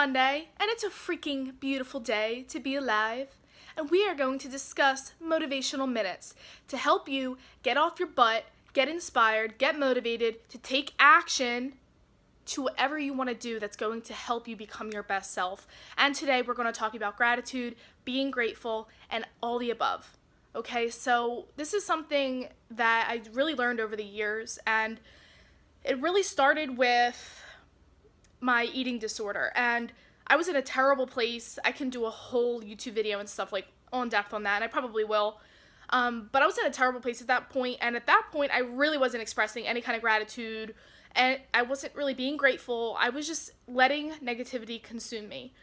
Monday, and it's a freaking beautiful day to be alive. And we are going to discuss motivational minutes to help you get off your butt, get inspired, get motivated to take action to whatever you want to do that's going to help you become your best self. And today we're going to talk about gratitude, being grateful, and all the above. Okay, so this is something that I really learned over the years, and it really started with my eating disorder, and I was in a terrible place. I can do a whole YouTube video and stuff like on depth on that, and I probably will. But I was in a terrible place at that point, and at that point I really wasn't expressing any kind of gratitude, and I wasn't really being grateful. I was just letting negativity consume me.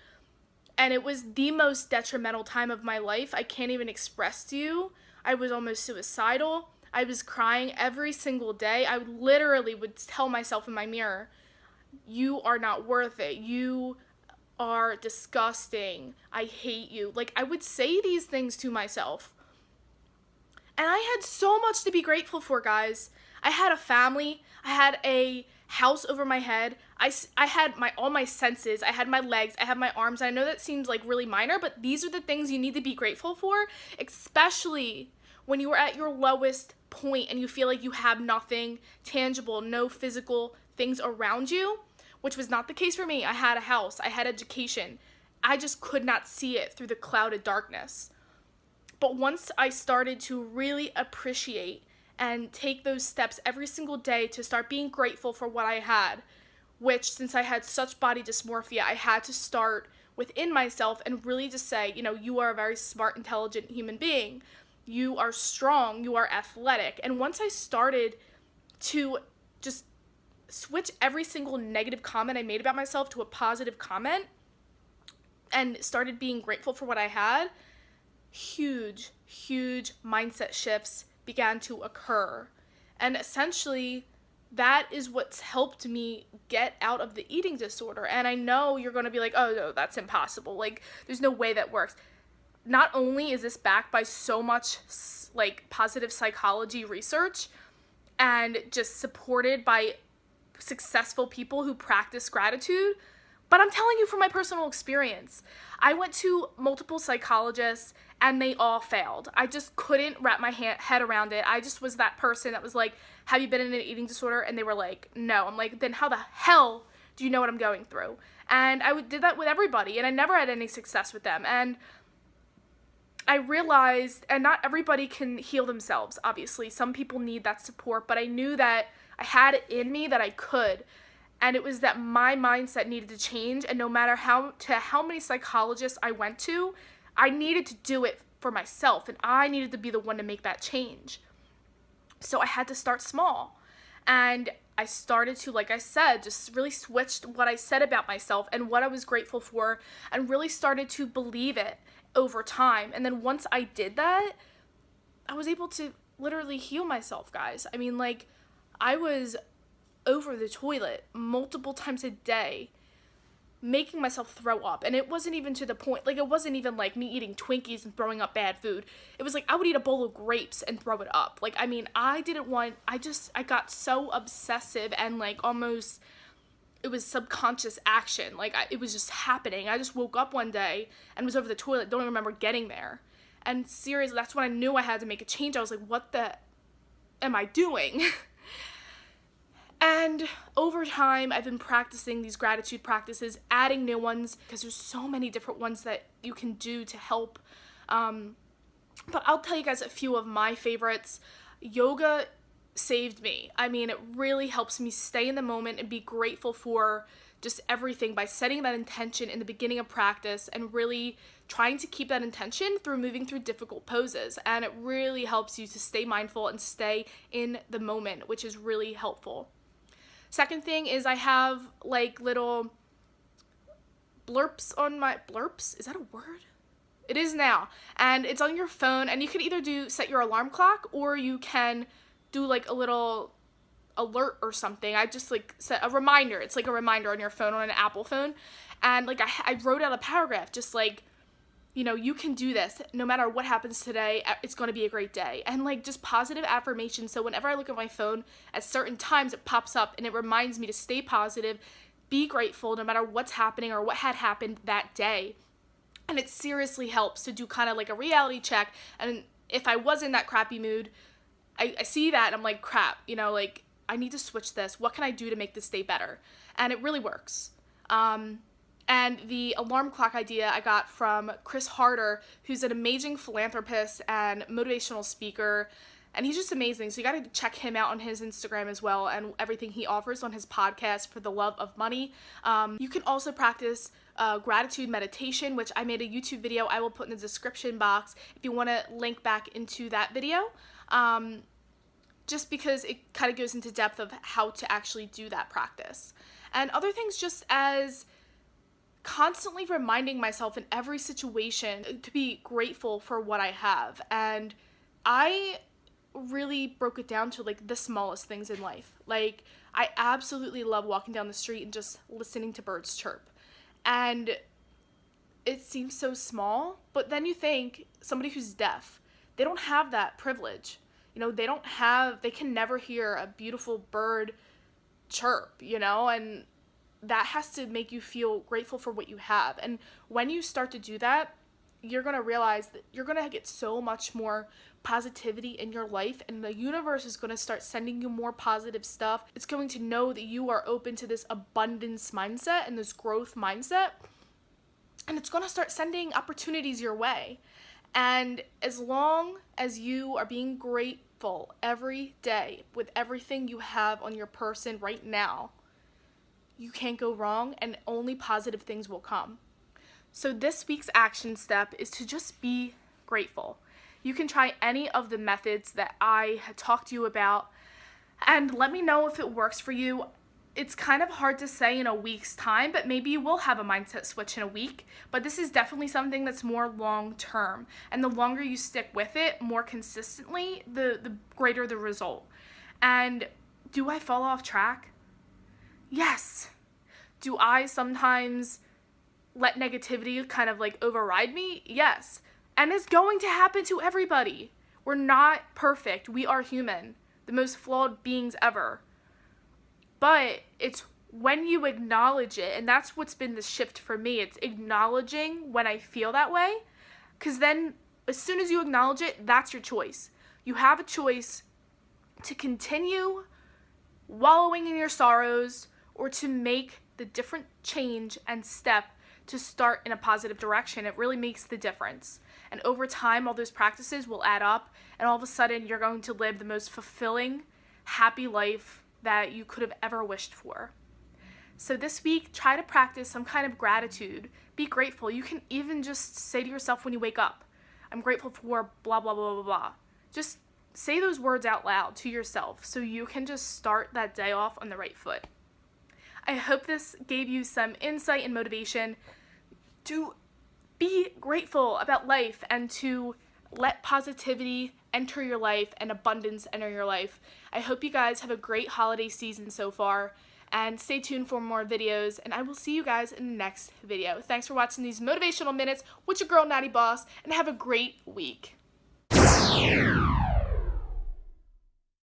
And it was the most detrimental time of my life. I can't even express to you. I was almost suicidal. I was crying every single day. I literally would tell myself in my mirror, "You are not worth it. You are disgusting. I hate you." Like, I would say these things to myself. And I had so much to be grateful for, guys. I had a family. I had a house over my head. I had all my senses. I had my legs. I had my arms. And I know that seems like really minor, but these are the things you need to be grateful for, especially when you are at your lowest point and you feel like you have nothing tangible, no physical things around you, which was not the case for me. I had a house. I had education. I just could not see it through the cloud of darkness. But once I started to really appreciate and take those steps every single day to start being grateful for what I had, which, since I had such body dysmorphia, I had to start within myself and really just say, you are a very smart, intelligent human being. You are strong. You are athletic. And once I started to just switch every single negative comment I made about myself to a positive comment and started being grateful for what I had, huge mindset shifts began to occur. And essentially, that is what's helped me get out of the eating disorder. And I know you're going to be like, "Oh, no, that's impossible. Like, there's no way that works." Not only is this backed by so much like positive psychology research and just supported by successful people who practice gratitude, but I'm telling you from my personal experience. I went to multiple psychologists and they all failed. I just couldn't wrap my head around it. I just was that person that was like, "Have you been in an eating disorder?" And they were like, "No." I'm like, "Then how the hell do you know what I'm going through?" And I did that with everybody, and I never had any success with them. And I realized, and not everybody can heal themselves, obviously. Some people need that support, but I knew that I had it in me that I could. And it was that my mindset needed to change, and no matter how many psychologists I went to, I needed to do it for myself, and I needed to be the one to make that change. So I had to start small. And I started to, like I said, just really switched what I said about myself and what I was grateful for, and really started to believe it over time. And then once I did that, I was able to literally heal myself, guys. I mean, like, I was over the toilet multiple times a day, making myself throw up. And it wasn't even to the point, like, it wasn't even like me eating Twinkies and throwing up bad food. It was like I would eat a bowl of grapes and throw it up. Like, I mean, I got so obsessive and like almost, it was subconscious action. Like, it was just happening. I just woke up one day and was over the toilet. Don't even remember getting there. And seriously, that's when I knew I had to make a change. I was like, what the am I doing? And over time, I've been practicing these gratitude practices, adding new ones, because there's so many different ones that you can do to help. But I'll tell you guys a few of my favorites. Yoga saved me. I mean, it really helps me stay in the moment and be grateful for just everything by setting that intention in the beginning of practice and really trying to keep that intention through moving through difficult poses. And it really helps you to stay mindful and stay in the moment, which is really helpful. Second thing is I have like little blurps on my, blurps? Is that a word? It is now. And it's on your phone, and you can either set your alarm clock, or you can do like a little alert or something. I just like set a reminder. It's like a reminder on your phone, on an Apple phone. And like I wrote out a paragraph just like, you can do this. No matter what happens today, it's going to be a great day. And like just positive affirmation. So whenever I look at my phone at certain times, it pops up and it reminds me to stay positive, be grateful no matter what's happening or what had happened that day. And it seriously helps to do kind of like a reality check. And if I was in that crappy mood, I see that and I'm like, crap, like I need to switch this. What can I do to make this day better? And it really works. And the alarm clock idea I got from Chris Harder, who's an amazing philanthropist and motivational speaker. And he's just amazing. So you got to check him out on his Instagram as well and everything he offers on his podcast, For the Love of Money. You can also practice gratitude meditation, which I made a YouTube video I will put in the description box if you want to link back into that video. Just because it kind of goes into depth of how to actually do that practice. And other things just as constantly reminding myself in every situation to be grateful for what I have. And I really broke it down to like the smallest things in life. Like I absolutely love walking down the street and just listening to birds chirp. And it seems so small, but then you think somebody who's deaf, they don't have that privilege. They can never hear a beautiful bird chirp, and that has to make you feel grateful for what you have. And when you start to do that, you're going to realize that you're going to get so much more positivity in your life, and the universe is going to start sending you more positive stuff. It's going to know that you are open to this abundance mindset and this growth mindset, and it's going to start sending opportunities your way. And as long as you are being grateful every day with everything you have on your person right now, you can't go wrong, and only positive things will come. So this week's action step is to just be grateful. You can try any of the methods that I had talked to you about, and let me know if it works for you. It's kind of hard to say in a week's time, but maybe you will have a mindset switch in a week. But this is definitely something that's more long-term. And the longer you stick with it more consistently, the greater the result. And do I fall off track? Yes. Do I sometimes let negativity kind of like override me? Yes. And it's going to happen to everybody. We're not perfect. We are human. The most flawed beings ever. But it's when you acknowledge it, and that's what's been the shift for me. It's acknowledging when I feel that way, because then as soon as you acknowledge it, that's your choice. You have a choice to continue wallowing in your sorrows or to make the different change and step to start in a positive direction. It really makes the difference. And over time, all those practices will add up, and all of a sudden, you're going to live the most fulfilling, happy life that you could have ever wished for. So this week, try to practice some kind of gratitude. Be grateful. You can even just say to yourself when you wake up, I'm grateful for blah, blah, blah, blah, blah. Just say those words out loud to yourself so you can just start that day off on the right foot. I hope this gave you some insight and motivation to be grateful about life and to let positivity enter your life and abundance enter your life. I hope you guys have a great holiday season so far, and stay tuned for more videos, and I will see you guys in the next video. Thanks for watching these motivational minutes with your girl Nattie Boss, and have a great week.